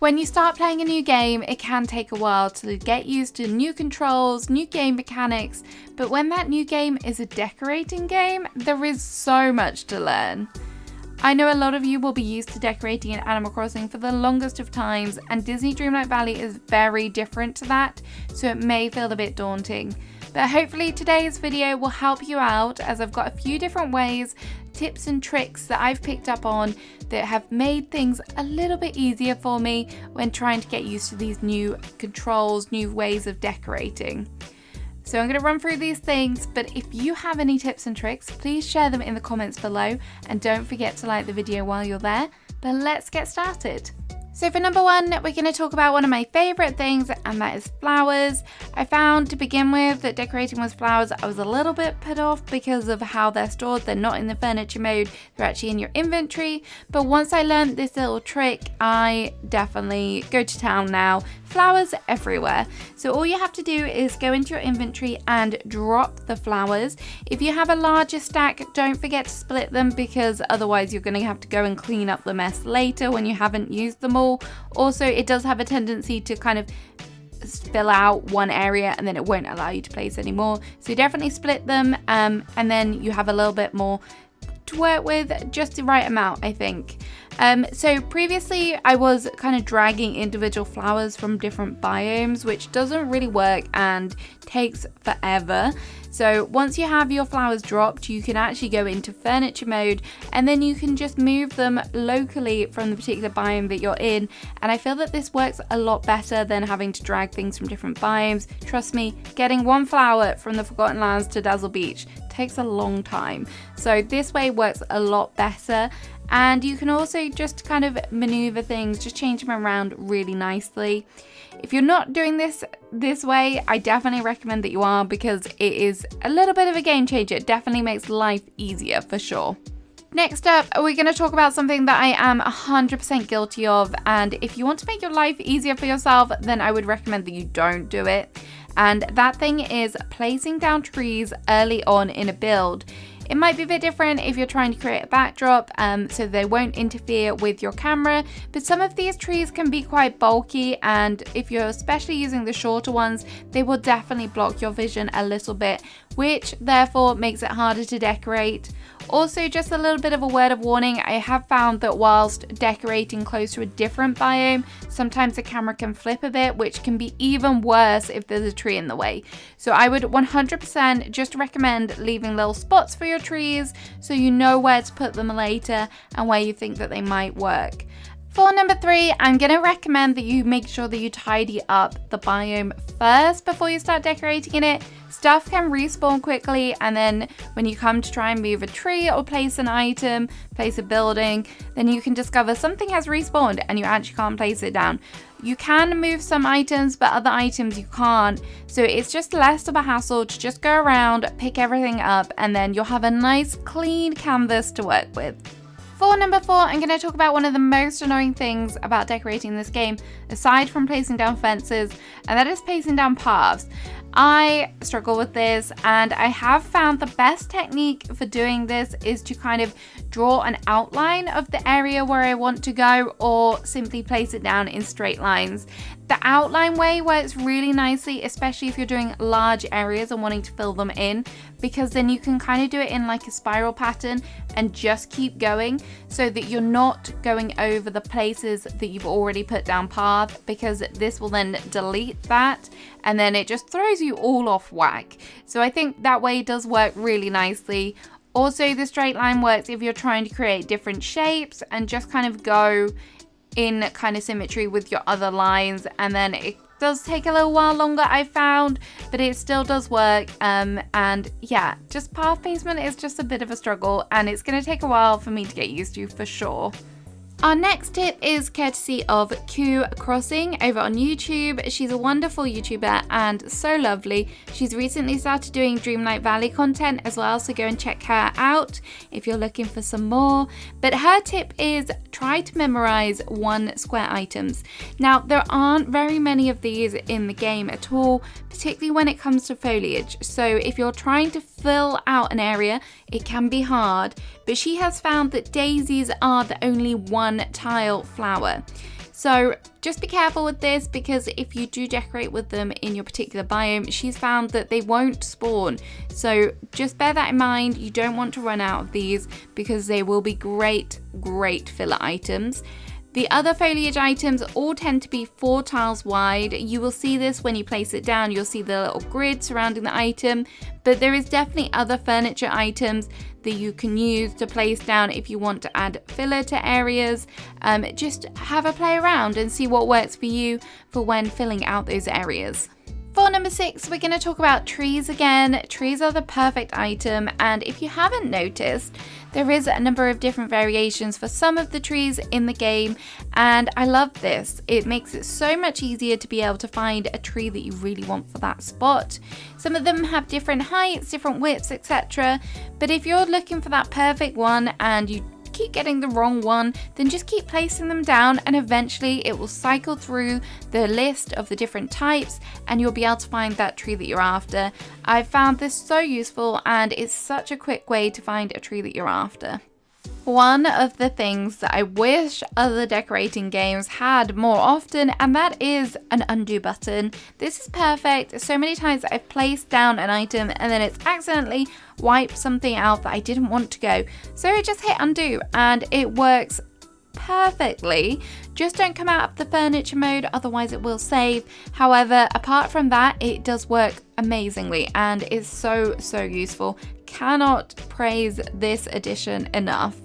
When you start playing a new game, it can take a while to get used to new controls, new game mechanics, but when that new game is a decorating game, there is so much to learn. I know a lot of you will be used to decorating in Animal Crossing for the longest of times, and Disney Dreamlight Valley is very different to that, so it may feel a bit daunting. But hopefully today's video will help you out, as I've got a few different ways, tips and tricks that I've picked up on that have made things a little bit easier for me when trying to get used to these new controls, new ways of decorating. So I'm going to run through these things, but if you have any tips and tricks, please share them in the comments below, and don't forget to like the video while you're there. But let's get started. So for number one, we're going to talk about one of my favourite things, and that is flowers. I found to begin with that decorating with flowers, I was a little bit put off because of how they're stored. They're not in the furniture mode, they're actually in your inventory. But once I learned this little trick, I definitely go to town now. Flowers everywhere. So all you have to do is go into your inventory and drop the flowers. If you have a larger stack, don't forget to split them, because otherwise you're going to have to go and clean up the mess later when you haven't used them all. Also, it does have a tendency to kind of fill out one area and then it won't allow you to place anymore. So definitely split them, and then you have a little bit more to work with, just the right amount, I think. So previously I was kind of dragging individual flowers from different biomes, which doesn't really work and takes forever. So once you have your flowers dropped, you can actually go into furniture mode, and then you can just move them locally from the particular biome that you're in. And I feel that this works a lot better than having to drag things from different biomes. Trust me, getting one flower from the Forgotten Lands to Dazzle Beach takes a long time. So this way works a lot better. And you can also just kind of maneuver things, just change them around really nicely. If you're not doing this way, I definitely recommend that you are, because it is a little bit of a game changer. It definitely makes life easier for sure. Next up, we're going to talk about something that I am 100% guilty of, and if you want to make your life easier for yourself, then I would recommend that you don't do it. And that thing is placing down trees early on in a build. It might be a bit different if you're trying to create a backdrop, so they won't interfere with your camera, but some of these trees can be quite bulky, and if you're especially using the shorter ones, they will definitely block your vision a little bit, which therefore makes it harder to decorate. Also, just a little bit of a word of warning, I have found that whilst decorating close to a different biome, sometimes the camera can flip a bit, which can be even worse if there's a tree in the way. So I would 100% just recommend leaving little spots for your trees so you know where to put them later and where you think that they might work. For number three, I'm going to recommend that you make sure that you tidy up the biome first before you start decorating in it. Stuff can respawn quickly, and then when you come to try and move a tree or place an item, place a building, then you can discover something has respawned and you actually can't place it down. You can move some items, but other items you can't. So it's just less of a hassle to just go around, pick everything up, and then you'll have a nice clean canvas to work with. For number four, I'm going to talk about one of the most annoying things about decorating this game, aside from placing down fences, and that is placing down paths. I struggle with this, and I have found the best technique for doing this is to kind of draw an outline of the area where I want to go, or simply place it down in straight lines. The outline way works really nicely, especially if you're doing large areas and wanting to fill them in, because then you can kind of do it in like a spiral pattern and just keep going, so that you're not going over the places that you've already put down path, because this will then delete that and then it just throws you all off whack. So I think that way does work really nicely. Also, the straight line works if you're trying to create different shapes and just kind of go in kind of symmetry with your other lines, and then it does take a little while longer, I found, but it still does work. And yeah, just path placement is just a bit of a struggle, and it's going to take a while for me to get used to for sure. Our next tip is courtesy of Q Crossing over on YouTube. She's a wonderful YouTuber and so lovely. She's recently started doing Dreamlight Valley content as well, so go and check her out if you're looking for some more. But her tip is try to memorize 1 square items. Now, there aren't very many of these in the game at all, particularly when it comes to foliage. So if you're trying to fill out an area, it can be hard, but she has found that daisies are the only 1 tile flower. So just be careful with this, because if you do decorate with them in your particular biome, she's found that they won't spawn. So just bear that in mind. You don't want to run out of these, because they will be great filler items. The other foliage items all tend to be 4 tiles wide. You will see this when you place it down. You'll see the little grid surrounding the item, but there is definitely other furniture items that you can use to place down if you want to add filler to areas. Just have a play around and see what works for you for when filling out those areas. For number 6, we're going to talk about trees again. Trees are the perfect item, and if you haven't noticed, there is a number of different variations for some of the trees in the game, and I love this. It makes it so much easier to be able to find a tree that you really want for that spot. Some of them have different heights, different widths, etc. But if you're looking for that perfect one and you keep getting the wrong one, then just keep placing them down, and eventually it will cycle through the list of the different types and you'll be able to find that tree that you're after. I've found this so useful, and it's such a quick way to find a tree that you're after. One of the things that I wish other decorating games had more often, and that is an undo button. This is perfect. So many times I've placed down an item and then it's accidentally wiped something out that I didn't want to go. So I just hit undo and it works perfectly. Just don't come out of the furniture mode, otherwise it will save. However, apart from that, it does work amazingly and is so useful. Cannot praise this addition enough.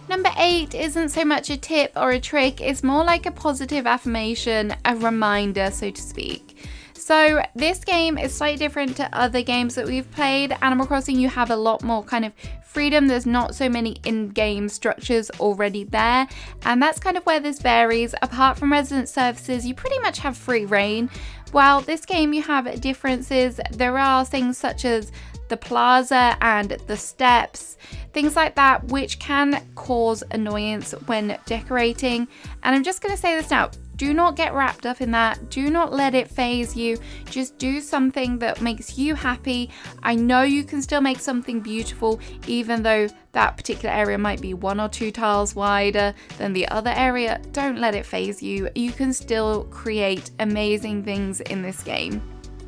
Number 8 isn't so much a tip or a trick, it's more like a positive affirmation, a reminder, so to speak. So this game is slightly different to other games that we've played. Animal Crossing, you have a lot more kind of freedom. There's not so many in-game structures already there, and that's kind of where this varies. Apart from resident services, you pretty much have free reign. While this game, you have differences. There are things such as the plaza and the steps, things like that, which can cause annoyance when decorating. And I'm just going to say this now, do not get wrapped up in that. Do not let it faze you. Just do something that makes you happy. I know you can still make something beautiful, even though that particular area might be 1 or 2 tiles wider than the other area. Don't let it faze you. You can still create amazing things in this game.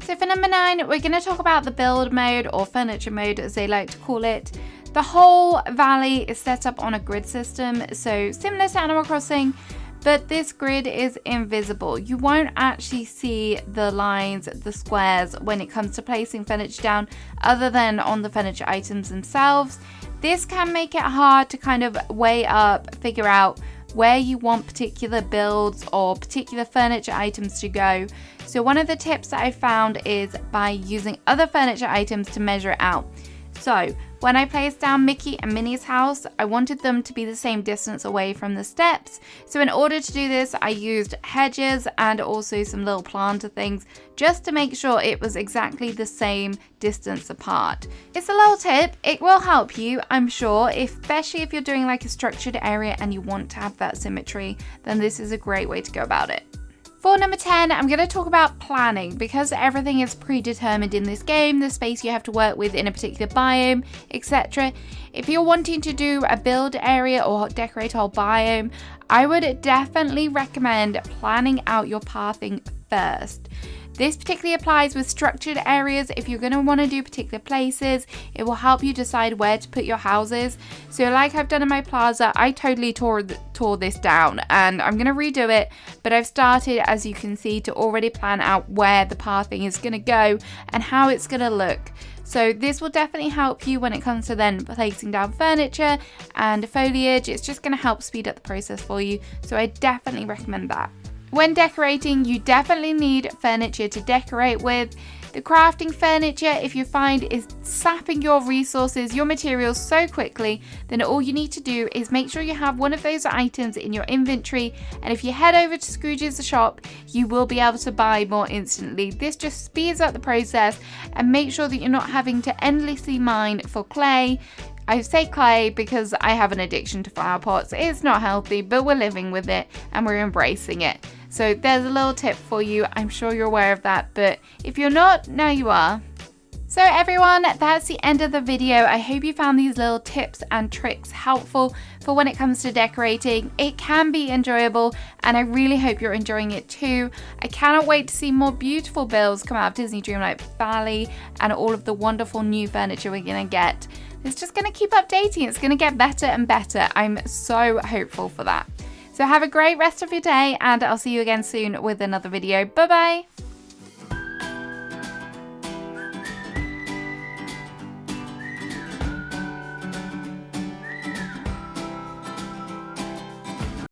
So for number 9, we're going to talk about the build mode, or furniture mode as they like to call it. The whole valley is set up on a grid system, so similar to Animal Crossing, but this grid is invisible. You won't actually see the lines, the squares, when it comes to placing furniture down, other than on the furniture items themselves. This can make it hard to kind of weigh up, figure out where you want particular builds or particular furniture items to go. So one of the tips that I found is by using other furniture items to measure it out. So when I placed down Mickey and Minnie's house, I wanted them to be the same distance away from the steps. So in order to do this, I used hedges and also some little planter things just to make sure it was exactly the same distance apart. It's a little tip. It will help you, I'm sure, especially if you're doing like a structured area and you want to have that symmetry, then this is a great way to go about it. For number 10, I'm going to talk about planning. Because everything is predetermined in this game, the space you have to work with in a particular biome, etc. If you're wanting to do a build area or decorate a whole biome, I would definitely recommend planning out your pathing first. This particularly applies with structured areas. If you're going to want to do particular places, it will help you decide where to put your houses. So like I've done in my plaza, I totally tore this down and I'm going to redo it. But I've started, as you can see, to already plan out where the pathing is going to go and how it's going to look. So this will definitely help you when it comes to then placing down furniture and foliage. It's just going to help speed up the process for you. So I definitely recommend that. When decorating, you definitely need furniture to decorate with. The crafting furniture, if you find, is sapping your resources, your materials so quickly, then all you need to do is make sure you have one of those items in your inventory, and if you head over to Scrooge's shop, you will be able to buy more instantly. This just speeds up the process and make sure that you're not having to endlessly mine for clay. I say clay because I have an addiction to flower pots. It's not healthy, but we're living with it and we're embracing it. So there's a little tip for you. I'm sure you're aware of that, but if you're not, now you are. So everyone, that's the end of the video. I hope you found these little tips and tricks helpful for when it comes to decorating. It can be enjoyable and I really hope you're enjoying it too. I cannot wait to see more beautiful builds come out of Disney Dreamlight Valley and all of the wonderful new furniture we're gonna get. It's just gonna keep updating. It's gonna get better and better. I'm so hopeful for that. So have a great rest of your day and I'll see you again soon with another video. Bye bye.